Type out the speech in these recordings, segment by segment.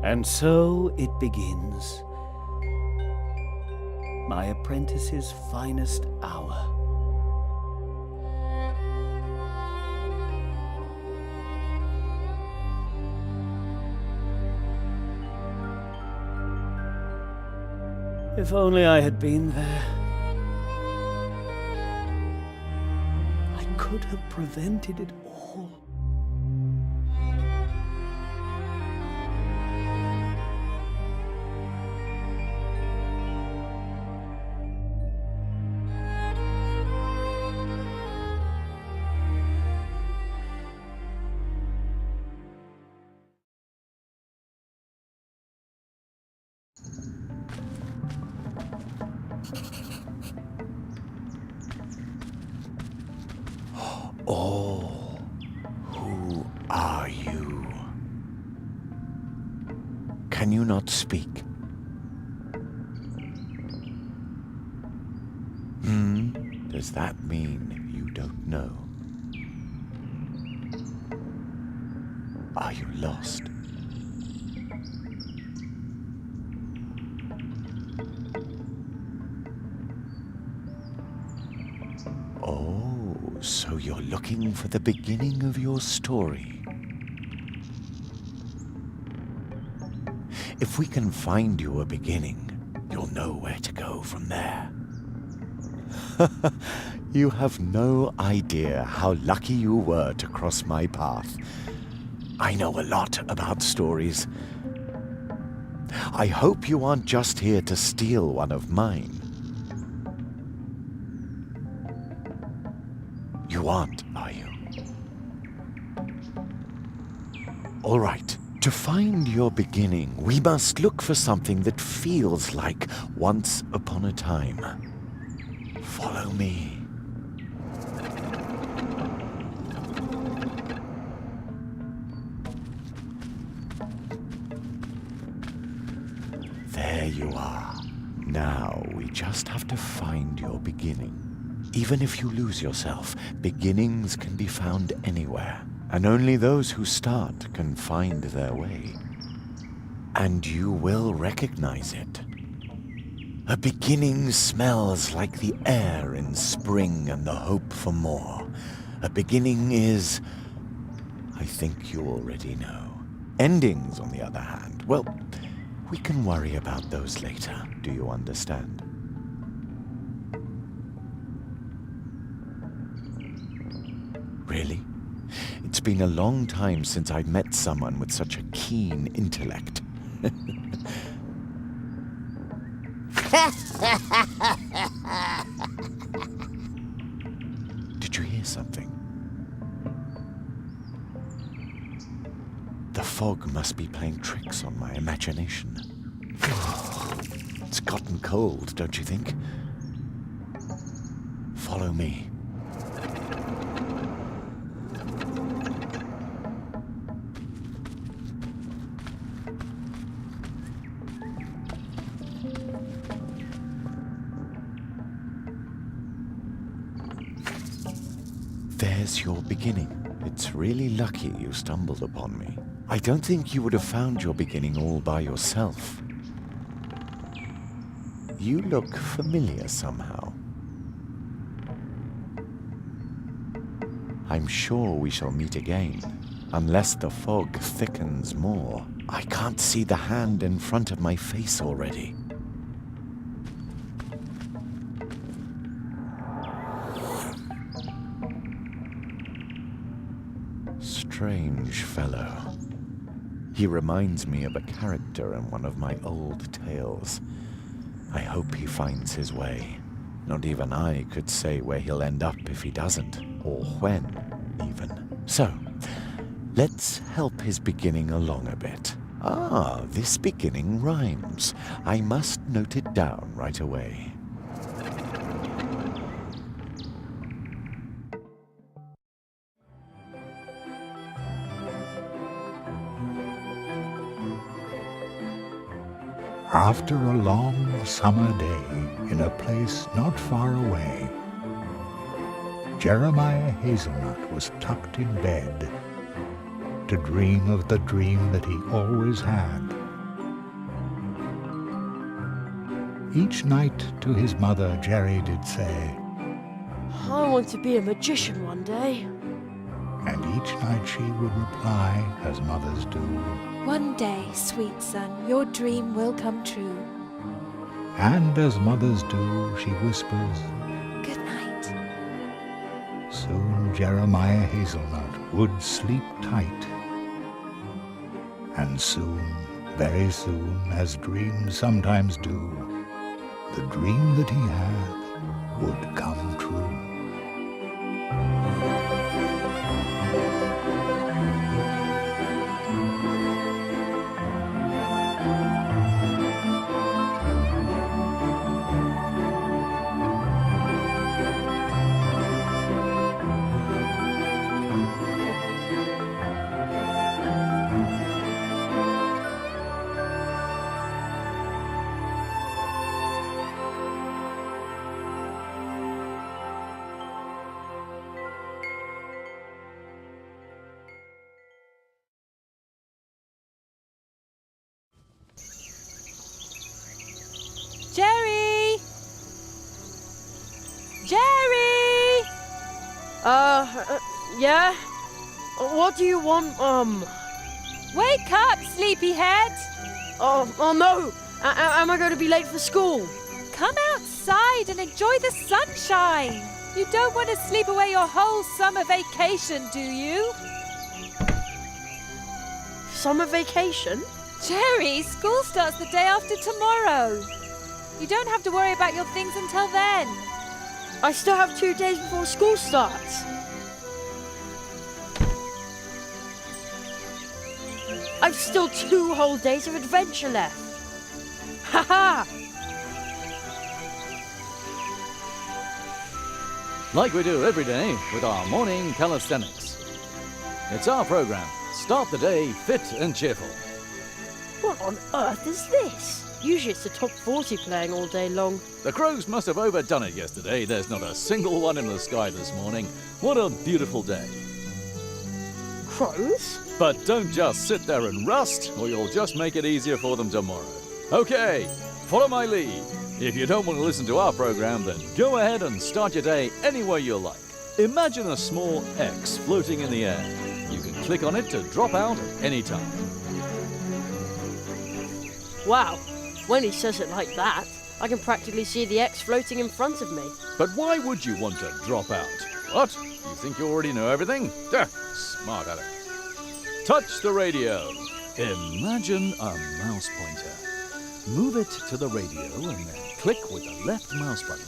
And so it begins. My apprentice's finest hour. If only I had been there. I could have prevented it all. Oh, who are you? Can you not speak? Does that mean you don't know? Are you lost? Oh, so you're looking for the beginning of your story. If we can find you a beginning, you'll know where to go from there. You have no idea how lucky you were to cross my path. I know a lot about stories. I hope you aren't just here to steal one of mine. You aren't, are you? All right. To find your beginning, we must look for something that feels like once upon a time. Follow me. There you are. Now we just have to find your beginning. Even if you lose yourself, beginnings can be found anywhere, and only those who start can find their way. And you will recognize it. A beginning smells like the air in spring and the hope for more. A beginning is, I think you already know. Endings, on the other hand, well, we can worry about those later. Do you understand? Really? It's been a long time since I'd met someone with such a keen intellect. Did you hear something? The fog must be playing tricks on my imagination. It's gotten cold, don't you think? Follow me. There's your beginning. It's really lucky you stumbled upon me. I don't think you would have found your beginning all by yourself. You look familiar somehow. I'm sure we shall meet again, unless the fog thickens more. I can't see the hand in front of my face already. Strange fellow. He reminds me of a character in one of my old tales. I hope he finds his way. Not even I could say where he'll end up if he doesn't, or when, even. So, let's help his beginning along a bit. Ah, this beginning rhymes. I must note it down right away. After a long summer day in a place not far away, Jeremiah Hazelnut was tucked in bed to dream of the dream that he always had. Each night to his mother, Jerry did say, I want to be a magician one day. and each night she would reply, as mothers do, One day, sweet son, your dream will come true. and as mothers do, she whispers, Good night. soon Jeremiah Hazelnut would sleep tight. And soon, very soon, as dreams sometimes do, the dream that he had would come true. Jerry! Jerry! Yeah? What do you want, Wake up, sleepyhead! Oh no! Am I going to be late for school? Come outside and enjoy the sunshine. You don't want to sleep away your whole summer vacation, do you? Summer vacation? Jerry, school starts the day after tomorrow. You don't have to worry about your things until then. I still have 2 days before school starts. I've still 2 whole days of adventure left. Haha! Like we do every day with our morning calisthenics. It's our program. Start the day fit and cheerful. What on earth is this? Usually it's the top 40 playing all day long. The crows must have overdone it yesterday. There's not a single one in the sky this morning. What a beautiful day. Crows? But don't just sit there and rust, or you'll just make it easier for them tomorrow. Okay, follow my lead. If you don't want to listen to our program, then go ahead and start your day any way you like. Imagine a small X floating in the air. You can click on it to drop out at any time. Wow, when he says it like that, I can practically see the X floating in front of me. But why would you want to drop out? What? You think you already know everything? Duh, smart aleck. Touch the radio. Imagine a mouse pointer. Move it to the radio and then click with the left mouse button.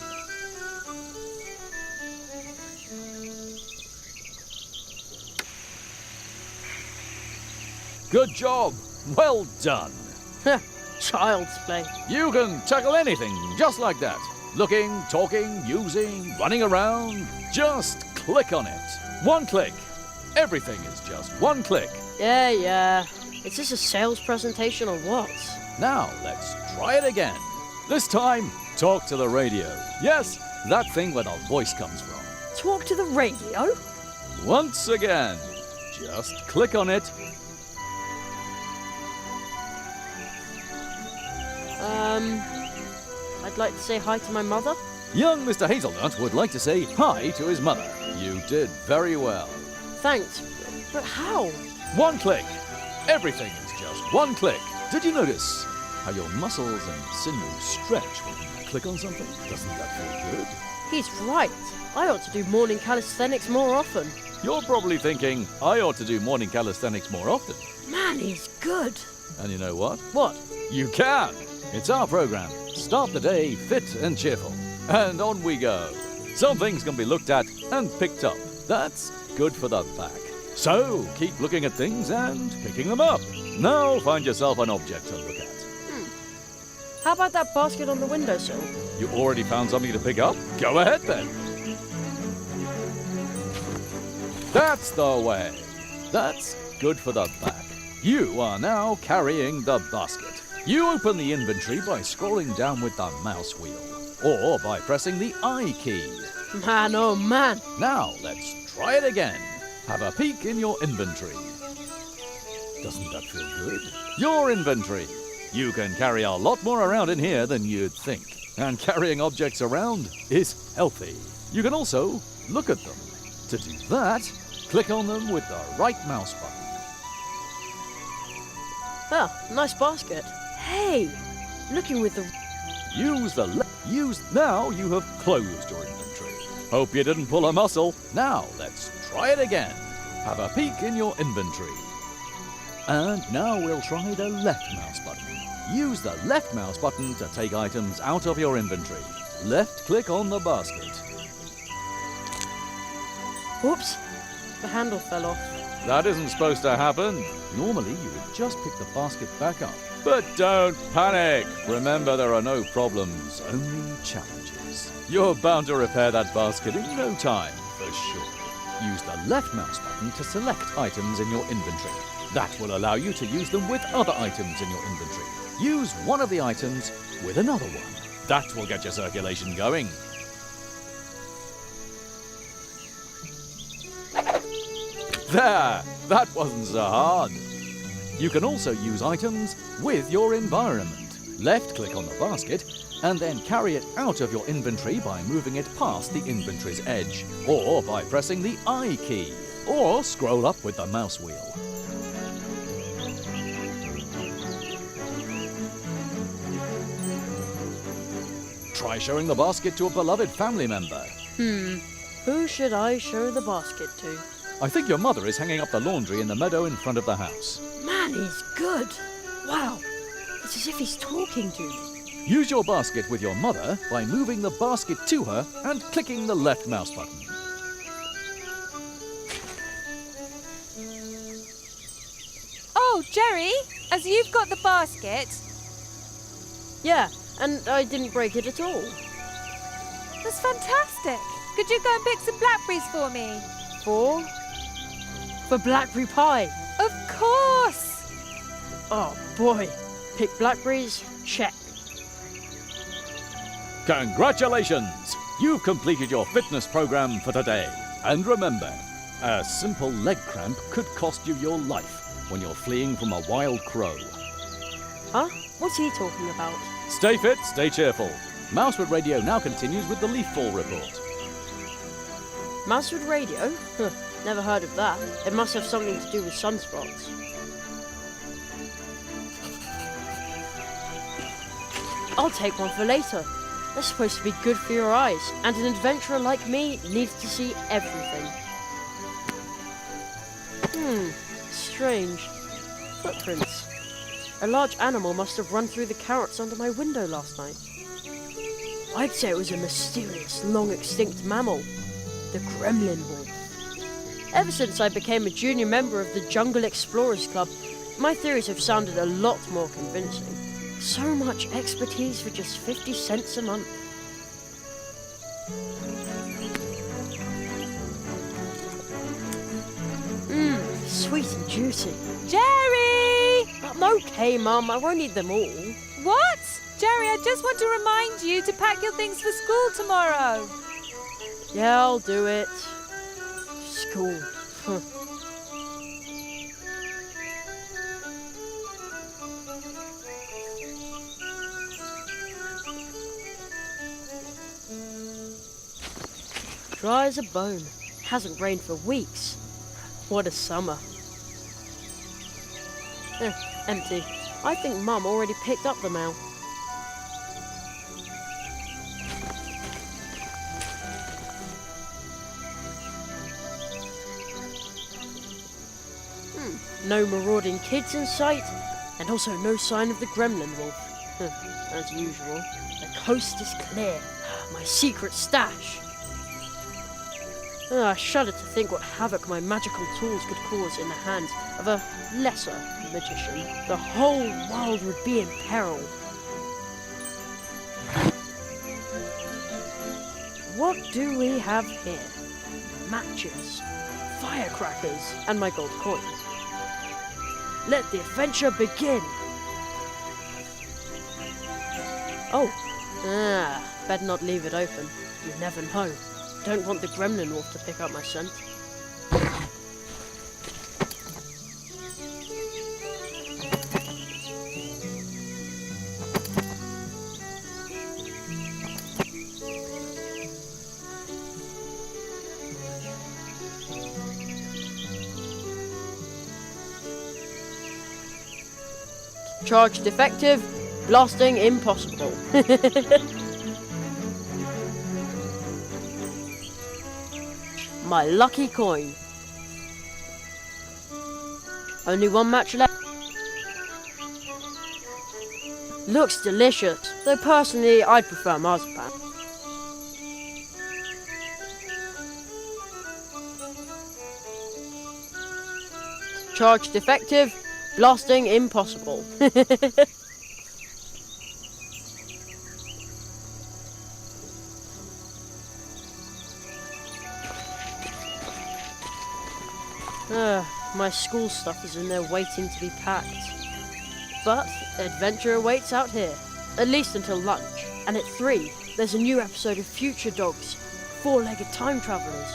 Good job. Well done. Child's play. You can tackle anything just like that. Looking, talking, using, running around. Just click on it. One click. Everything is just one click. Yeah. Is this a sales presentation or what? Now let's try it again. This time, talk to the radio. Yes, that thing where the voice comes from. Talk to the radio? Once again, just click on it. I'd like to say hi to my mother. Young Mr. Hazelnut would like to say hi to his mother. You did very well. Thanks, but how? One click. Everything is just one click. Did you notice how your muscles and sinews stretch when you click on something? Doesn't that feel good? He's right. I ought to do morning calisthenics more often. You're probably thinking, I ought to do morning calisthenics more often. Man, he's good. And you know what? What? You can! It's our program. Start the day fit and cheerful. And on we go. Some things can be looked at and picked up. That's good for the back. So keep looking at things and picking them up. Now find yourself an object to look at. How about that basket on the windowsill? You already found something to pick up? Go ahead then. That's the way. That's good for the back. You are now carrying the basket. You open the inventory by scrolling down with the mouse wheel, or by pressing the I key. Man, oh man. Now, let's try it again. Have a peek in your inventory. Doesn't that feel good? Your inventory. You can carry a lot more around in here than you'd think. And carrying objects around is healthy. You can also look at them. To do that, click on them with the right mouse button. Ah, nice basket. Hey, looking with the... Now you have closed your inventory. Hope you didn't pull a muscle. Now let's try it again. Have a peek in your inventory. And now we'll try the left mouse button. Use the left mouse button to take items out of your inventory. Left click on the basket. Whoops, the handle fell off. That isn't supposed to happen. Normally you would just pick the basket back up. But don't panic. Remember, there are no problems, only challenges. You're bound to repair that basket in no time, for sure. Use the left mouse button to select items in your inventory. That will allow you to use them with other items in your inventory. Use one of the items with another one. That will get your circulation going. There! That wasn't so hard. You can also use items with your environment. Left-click on the basket and then carry it out of your inventory by moving it past the inventory's edge, or by pressing the I key, or scroll up with the mouse wheel. Try showing the basket to a beloved family member. Who should I show the basket to? I think your mother is hanging up the laundry in the meadow in front of the house. Man, he's good. Wow, it's as if he's talking to me. Use your basket with your mother by moving the basket to her and clicking the left mouse button. Oh, Jerry, as you've got the basket, Yeah, and I didn't break it at all. that's fantastic. Could you go and pick some blackberries for me? For blackberry pie. Of course. Oh boy, pick blackberries, check. Congratulations! You've completed your fitness program for today. And remember, a simple leg cramp could cost you your life when you're fleeing from a wild crow. Huh? What's he talking about? Stay fit, stay cheerful. Mousewood Radio now continues with the leaf fall report. Mousewood Radio? Huh, never heard of that. It must have something to do with sunspots. I'll take one for later. They're supposed to be good for your eyes, and an adventurer like me needs to see everything. Strange. Footprints. A large animal must have run through the carrots under my window last night. I'd say it was a mysterious, long-extinct mammal. The gremlin wolf. Ever since I became a junior member of the Jungle Explorers Club, my theories have sounded a lot more convincing. So much expertise for just 50 cents a month. Sweet and juicy. Jerry! I'm okay, Mum. I won't eat them all. What? Jerry, I just want to remind you to pack your things for school tomorrow. Yeah, I'll do it. School. Dry as a bone. Hasn't rained for weeks. What a summer. Empty. I think Mum already picked up the mail. No marauding kids in sight, and also no sign of the gremlin wolf. As usual. The coast is clear. My secret stash. I shudder to think what havoc my magical tools could cause in the hands of a lesser magician. The whole world would be in peril. What do we have here? Matches, firecrackers, and my gold coins. Let the adventure begin! Oh. Better not leave it open. You never know. Don't want the gremlin wolf to pick up my scent. Charge defective, blasting impossible. My lucky coin. Only one match left. Looks delicious, though personally I'd prefer marzipan. Charge defective, blasting impossible. My school stuff is in there waiting to be packed. But adventure awaits out here, at least until lunch. And at 3, there's a new episode of Future Dogs, 4-legged time travelers.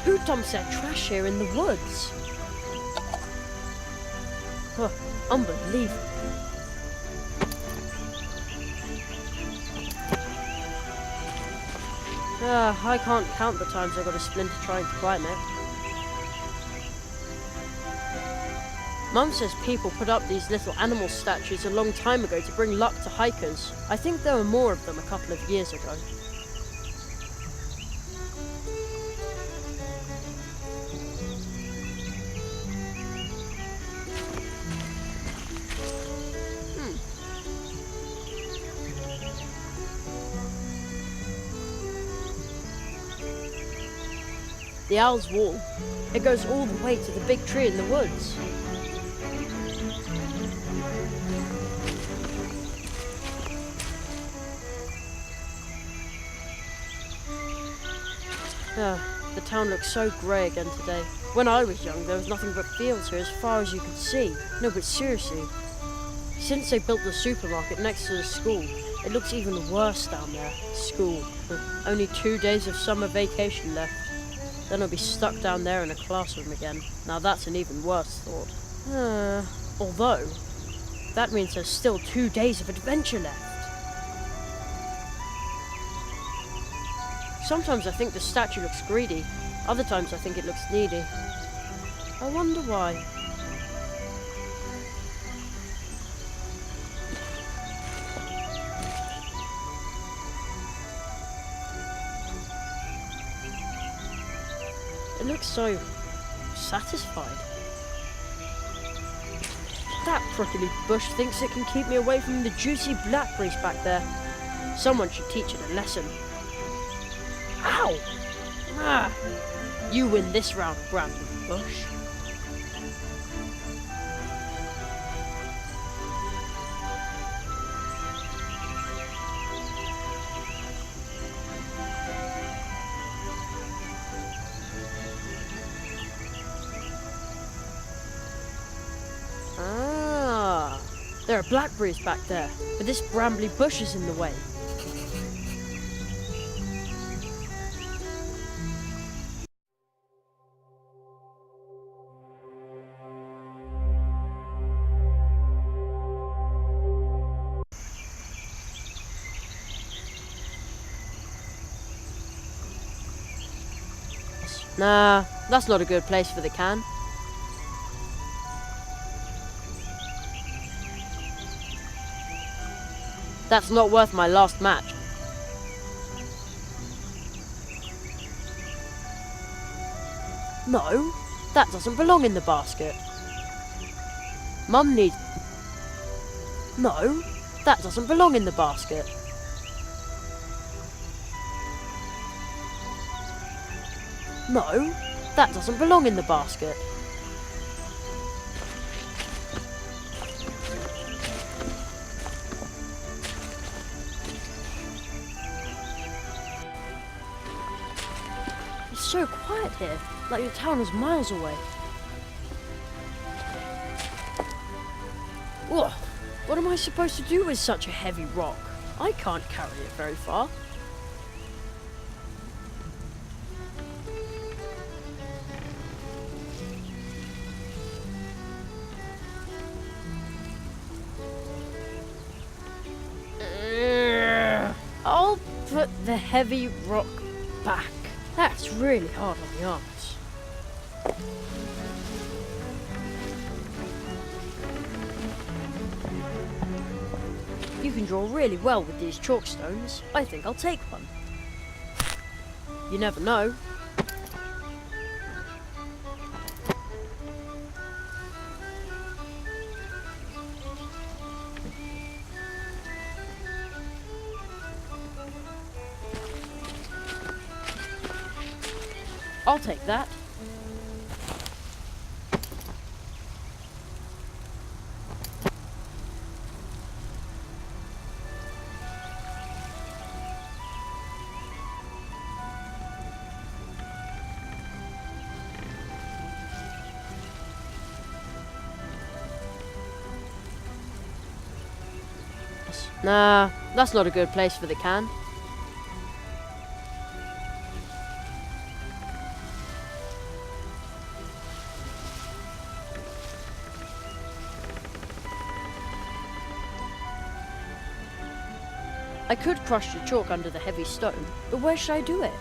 Who dumps their trash here in the woods? Huh, unbelievable. I can't count the times I got a splinter trying to climb it. Mum says people put up these little animal statues a long time ago to bring luck to hikers. I think there were more of them a couple of years ago. The owl's wall. It goes all the way to the big tree in the woods. The town looks so grey again today. When I was young, there was nothing but fields here as far as you could see. No, but seriously, since they built the supermarket next to the school, it looks even worse down there. School. Only 2 days of summer vacation left. Then I'll be stuck down there in a classroom again. Now that's an even worse thought. Although, that means there's still 2 days of adventure left. Sometimes I think the statue looks greedy. Other times I think it looks needy. I wonder why. It looks so satisfied. That prickly bush thinks it can keep me away from the juicy blackberries back there. Someone should teach it a lesson. Ow! You win this round, Brandon Bush. There are blackberries back there, but this brambly bush is in the way. Nah, that's not a good place for the can. That's not worth my last match. No, that doesn't belong in the basket. Mum needs... No, that doesn't belong in the basket. No, that doesn't belong in the basket. It's so quiet here, like the town is miles away. Whoa, what am I supposed to do with such a heavy rock? I can't carry it very far. I'll put the heavy rock back. That's really hard on the arms. You can draw really well with these chalk stones. I think I'll take one. You never know. I'll take that. Nah, that's not a good place for the can. I could crush the chalk under the heavy stone, but where should I do it?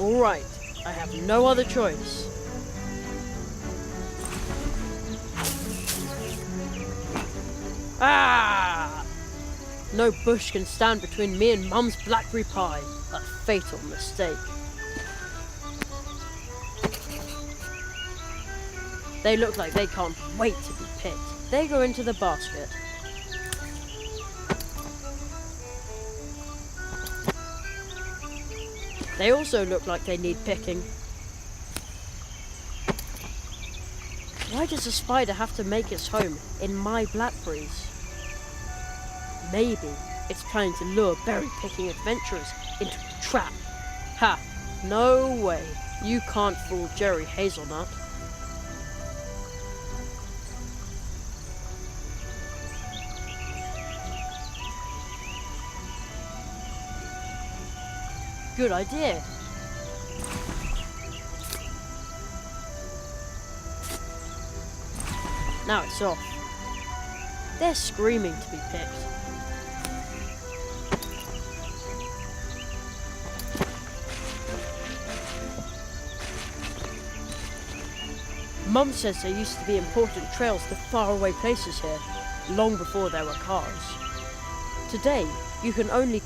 Alright, I have no other choice. Ah! No bush can stand between me and Mum's blackberry pie. A fatal mistake. They look like they can't wait to be picked. They go into the basket. They also look like they need picking. Why does a spider have to make its home in my blackberries? Maybe it's planning to lure berry-picking adventurers into a trap. Ha! No way. You can't fool Jerry Hazelnut. Good idea. Now it's off. They're screaming to be picked. Mum says there used to be important trails to faraway places here, long before there were cars. Today, you can only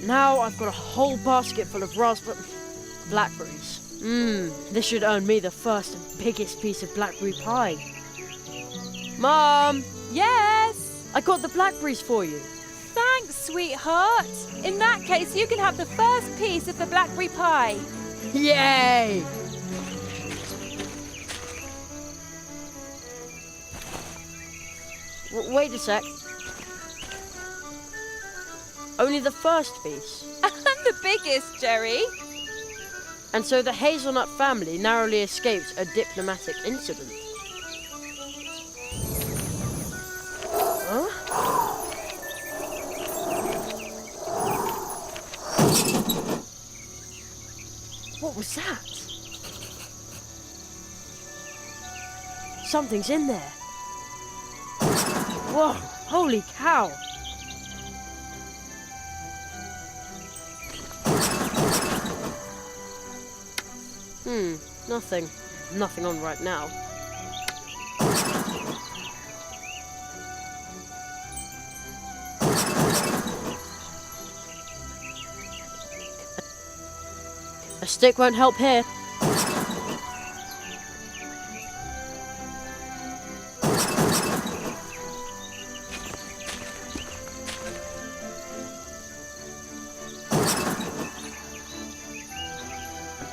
Now I've got a whole basket full of blackberries. This should earn me the first and biggest piece of blackberry pie. Mom! Yes? I got the blackberries for you. Thanks, sweetheart. In that case, you can have the first piece of the blackberry pie. Yay! Wait a sec. Only the first piece. And the biggest, Jerry. And so the Hazelnut family narrowly escaped a diplomatic incident. Huh? What was that? Something's in there. Whoa, holy cow! Nothing. Nothing on right now. A stick won't help here.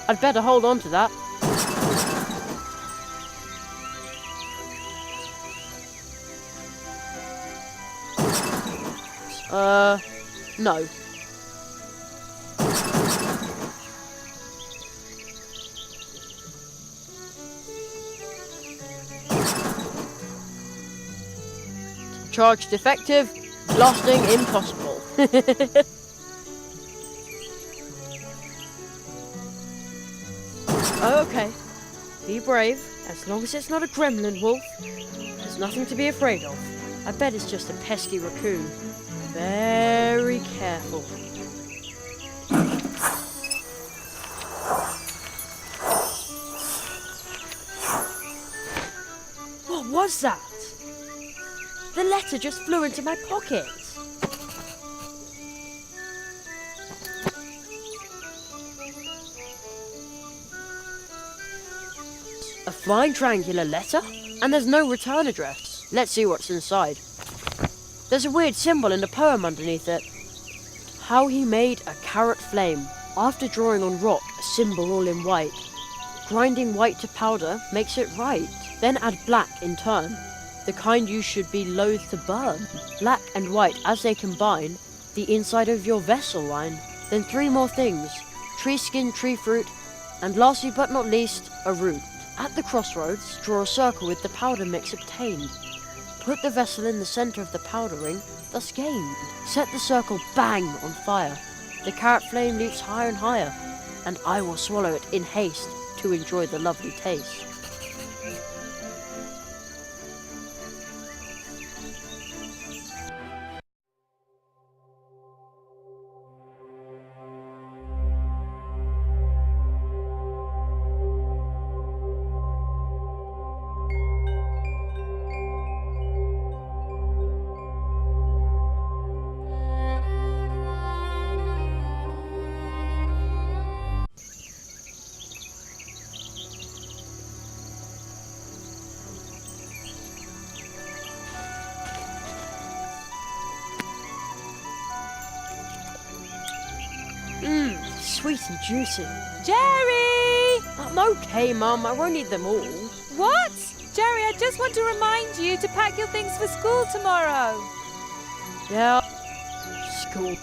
I'd better hold on to that. No. Charge defective, blasting impossible. Okay, be brave. As long as it's not a gremlin wolf, there's nothing to be afraid of. I bet it's just a pesky raccoon. Very careful. What was that? The letter just flew into my pocket. A flying triangular letter? And there's no return address. Let's see what's inside. There's a weird symbol in the poem underneath it. How he made a carrot flame. After drawing on rock a symbol all in white. Grinding white to powder makes it right. Then add black in turn. The kind you should be loath to burn. Black and white as they combine, the inside of your vessel line. Then 3 more things. Tree skin, tree fruit, and lastly but not least, a root. At the crossroads, draw a circle with the powder mix obtained. Put the vessel in the center of the powder ring, thus gained. Set the circle bang on fire. The carrot flame leaps higher and higher, and I will swallow it in haste to enjoy the lovely taste. Sweet and juicy. Jerry! I'm okay, Mum. I won't eat them all. What? Jerry, I just want to remind you to pack your things for school tomorrow. Yeah. School.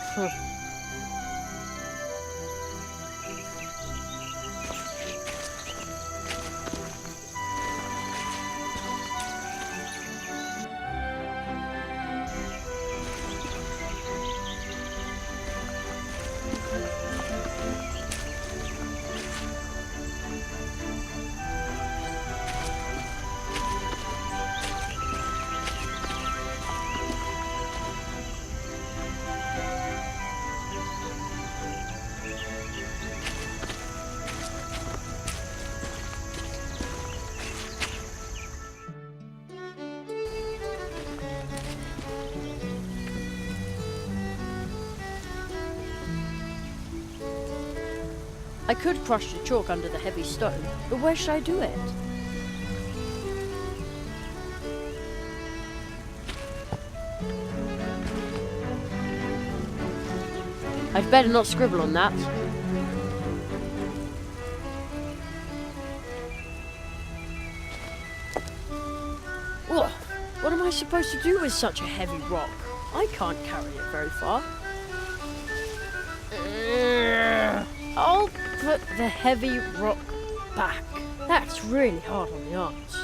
I could crush the chalk under the heavy stone, but where should I do it? I'd better not scribble on that. Ugh, what am I supposed to do with such a heavy rock? I can't carry it very far. I'll put the heavy rock back. That's really hard on the arms.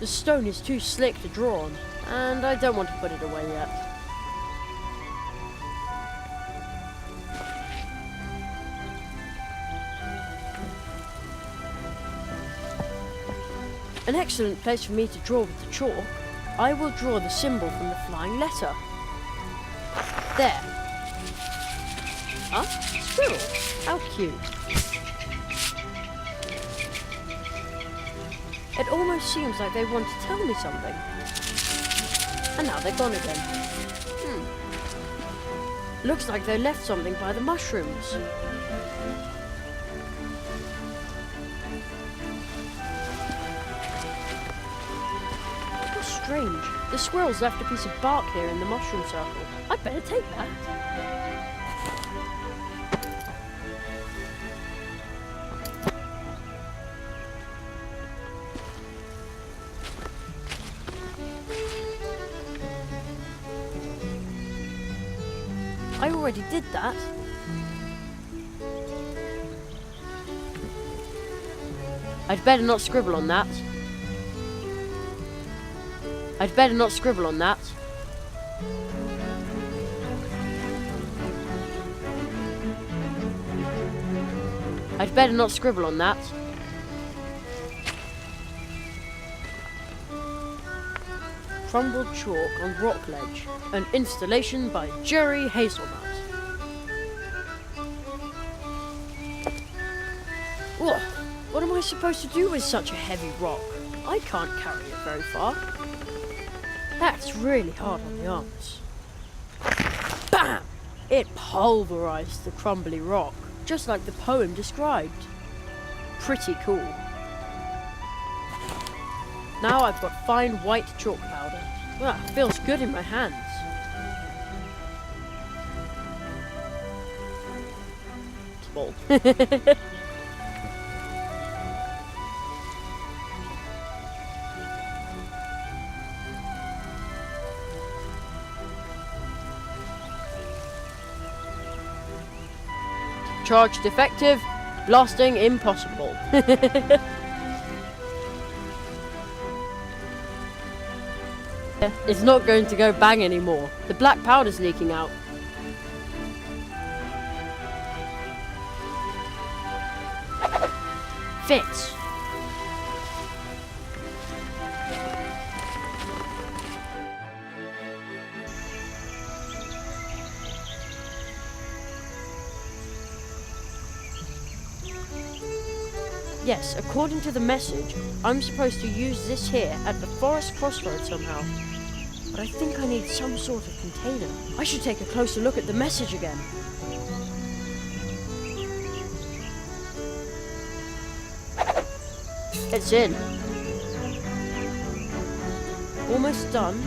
The stone is too slick to draw on, and I don't want to put it away yet. An excellent place for me to draw with the chalk. I will draw the symbol from the flying letter. There. Huh? Squirrel. How cute. It almost seems like they want to tell me something. And now they're gone again. Looks like they left something by the mushrooms. How strange. The squirrels left a piece of bark here in the mushroom circle. I'd better take that. I already did that. I'd better not scribble on that. I'd better not scribble on that. I'd better not scribble on that. Crumbled chalk on rock ledge. An installation by Jerry Hazelnut. Whoa, what am I supposed to do with such a heavy rock? I can't carry it very far. That's really hard on the arms. Bam! It pulverized the crumbly rock, just like the poem described. Pretty cool. Now I've got fine white chalk powder. Ah, feels good in my hands. Small. Charge defective, blasting impossible. It's not going to go bang anymore. The black powder's leaking out. Fits. Yes, according to the message, I'm supposed to use this here at the forest crossroad somehow. But I think I need some sort of container. I should take a closer look at the message again. It's in. Almost done,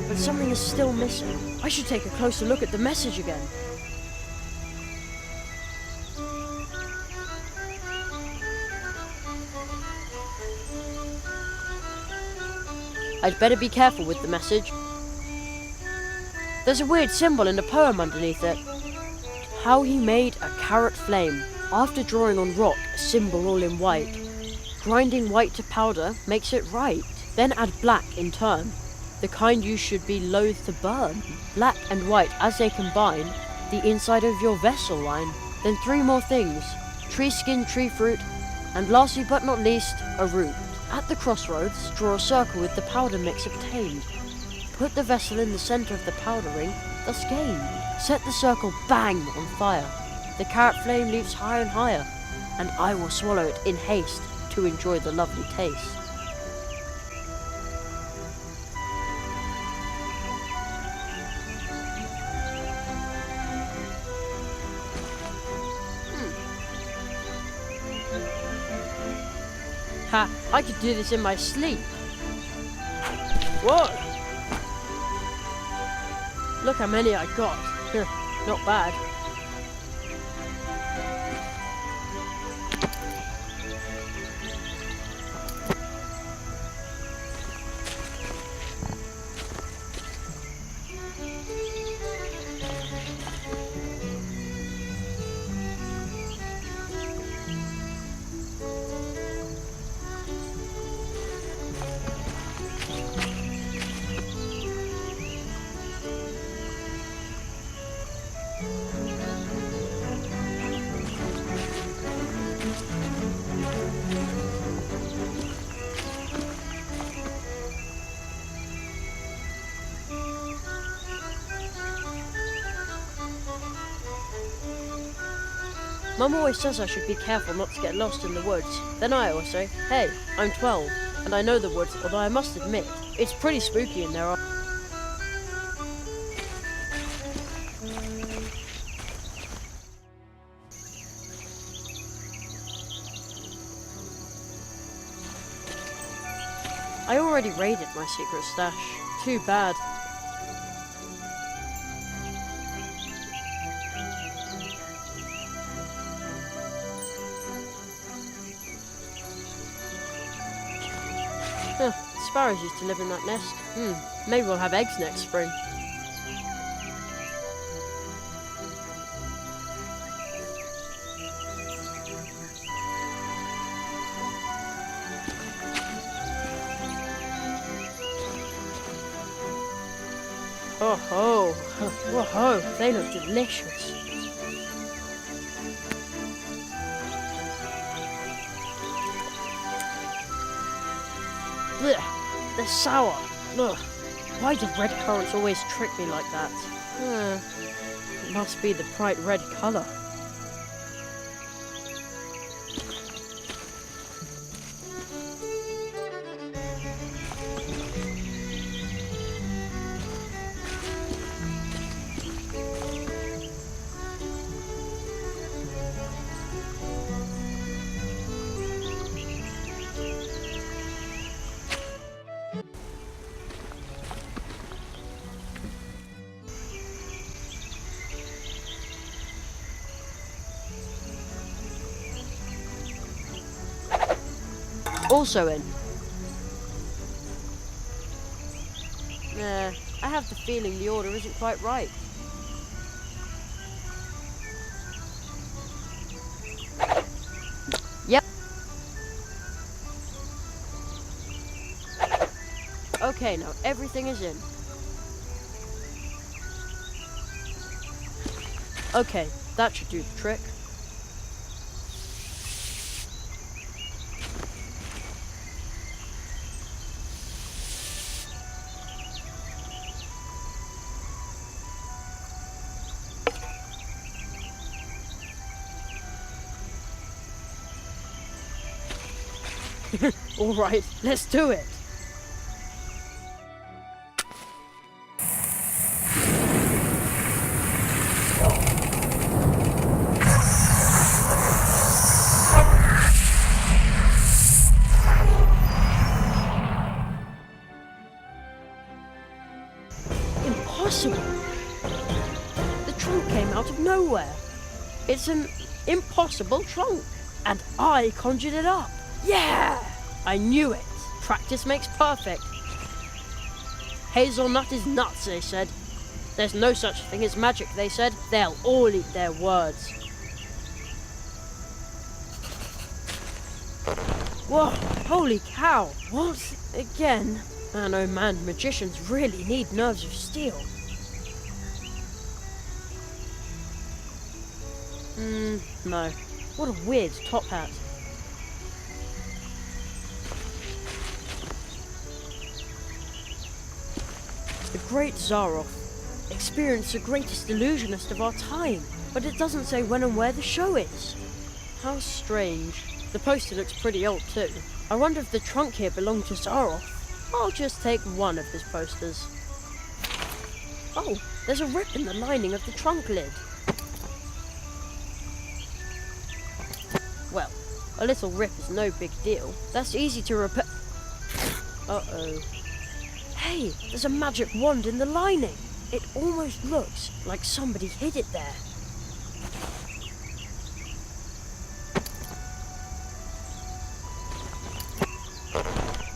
but something is still missing. I should take a closer look at the message again. I'd better be careful with the message. There's a weird symbol in the poem underneath it. How he made a carrot flame after drawing on rock a symbol all in white. Grinding white to powder makes it right. Then add black in turn, the kind you should be loath to burn. Black and white as they combine, the inside of your vessel line. Then 3 more things, tree skin, tree fruit, and lastly but not least, a root. At the crossroads, draw a circle with the powder mix obtained. Put the vessel in the center of the powder ring, thus gained. Set the circle bang on fire. The carrot flame leaps higher and higher, and I will swallow it in haste to enjoy the lovely taste. Ha! I could do this in my sleep. Whoa! Look how many I got. Not bad. Mum always says I should be careful not to get lost in the woods. Then I always say, hey, I'm 12, and I know the woods, although I must admit, it's pretty spooky in there. I already raided my secret stash. Too bad. Huh, sparrows used to live in that nest. Maybe we'll have eggs next spring. Oh ho! Whoa, they look delicious. Blech, they're sour. Ugh. Why do red currants always trick me like that? It must be the bright red colour. Also in. I have the feeling the order isn't quite right. Yep. Okay, now everything is in. Okay, that should do the trick. All right, let's do it. Impossible. The trunk came out of nowhere. It's an impossible trunk, and I conjured it up. Yeah! I knew it. Practice makes perfect. Hazelnut is nuts, they said. There's no such thing as magic, they said. They'll all eat their words. Whoa, holy cow. What? Again? Man, oh man, magicians really need nerves of steel. No. What a weird top hat. The great Zaroff, experienced the greatest illusionist of our time, but it doesn't say when and where the show is. How strange. The poster looks pretty old too. I wonder if the trunk here belonged to Zaroff. I'll just take one of his posters. Oh, there's a rip in the lining of the trunk lid. Well, a little rip is no big deal. That's easy to repair. Uh-oh. Hey, there's a magic wand in the lining. It almost looks like somebody hid it there.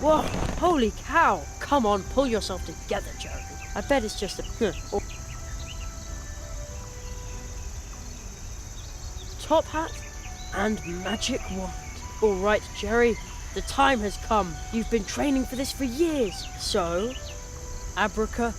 Whoa, holy cow. Come on, pull yourself together, Jerry. I bet it's just a... top hat and magic wand. All right, Jerry. The time has come. You've been training for this for years. So, abraca,